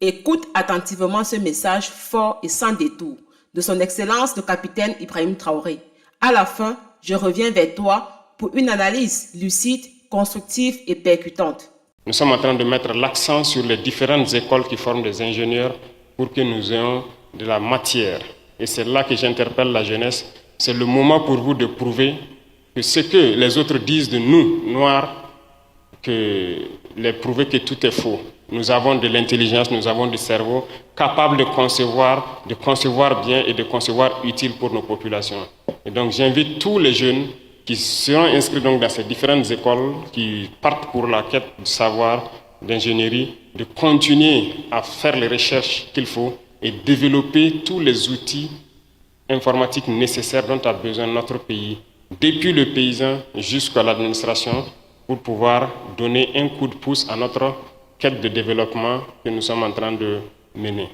Écoute attentivement ce message fort et sans détour de son Excellence le capitaine Ibrahim Traoré. À la fin, je reviens vers toi pour une analyse lucide, constructive et percutante. Nous sommes en train de mettre l'accent sur les différentes écoles qui forment des ingénieurs pour que nous ayons de la matière. Et c'est là que j'interpelle la jeunesse. C'est le moment pour vous de prouver que ce que les autres disent de nous, Noirs, que les prouver que tout est faux. Nous avons de l'intelligence, nous avons du cerveau capable de concevoir bien et de concevoir utile pour nos populations. Et donc j'invite tous les jeunes qui seront inscrits donc dans ces différentes écoles, qui partent pour la quête du savoir, d'ingénierie, de continuer à faire les recherches qu'il faut et développer tous les outils informatiques nécessaires dont a besoin notre pays, depuis le paysan jusqu'à l'administration, pour pouvoir donner un coup de pouce à notre quête de développement que nous sommes en train de mener.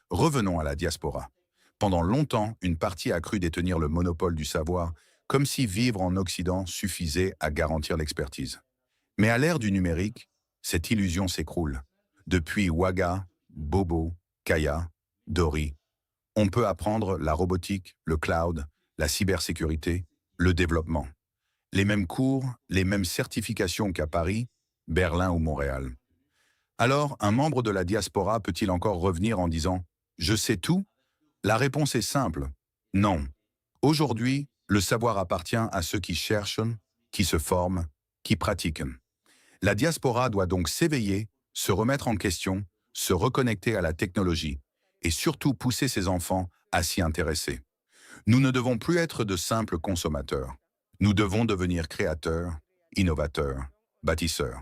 Revenons à la diaspora. Pendant longtemps, une partie a cru détenir le monopole du savoir, comme si vivre en Occident suffisait à garantir l'expertise. Mais à l'ère du numérique, cette illusion s'écroule. Depuis Waga, Bobo, Kaya, Dori, on peut apprendre la robotique, le cloud, la cybersécurité, le développement. Les mêmes cours, les mêmes certifications qu'à Paris, Berlin ou Montréal. Alors, un membre de la diaspora peut-il encore revenir en disant « Je sais tout ?» La réponse est simple, non. Aujourd'hui, le savoir appartient à ceux qui cherchent, qui se forment, qui pratiquent. La diaspora doit donc s'éveiller, se remettre en question, se reconnecter à la technologie et surtout pousser ses enfants à s'y intéresser. Nous ne devons plus être de simples consommateurs. Nous devons devenir créateurs, innovateurs, bâtisseurs.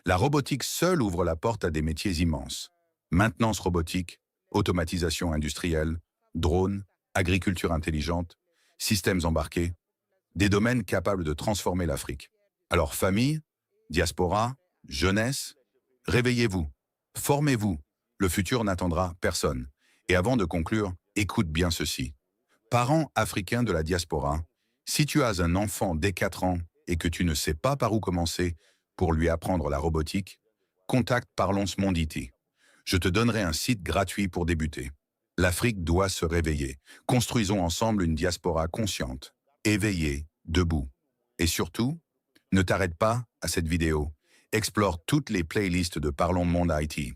La robotique seule ouvre la porte à des métiers immenses. Maintenance robotique, automatisation industrielle, drones, agriculture intelligente, systèmes embarqués, des domaines capables de transformer l'Afrique. Alors famille, diaspora, jeunesse, réveillez-vous, formez-vous, le futur n'attendra personne. Et avant de conclure, écoute bien ceci. Parents africains de la diaspora, si tu as un enfant dès 4 ans et que tu ne sais pas par où commencer pour lui apprendre la robotique, contacte Parlons Monditi. Je te donnerai un site gratuit pour débuter. L'Afrique doit se réveiller. Construisons ensemble une diaspora consciente, éveillée, debout. Et surtout, ne t'arrête pas à cette vidéo. Explore toutes les playlists de Parlons Monde IT.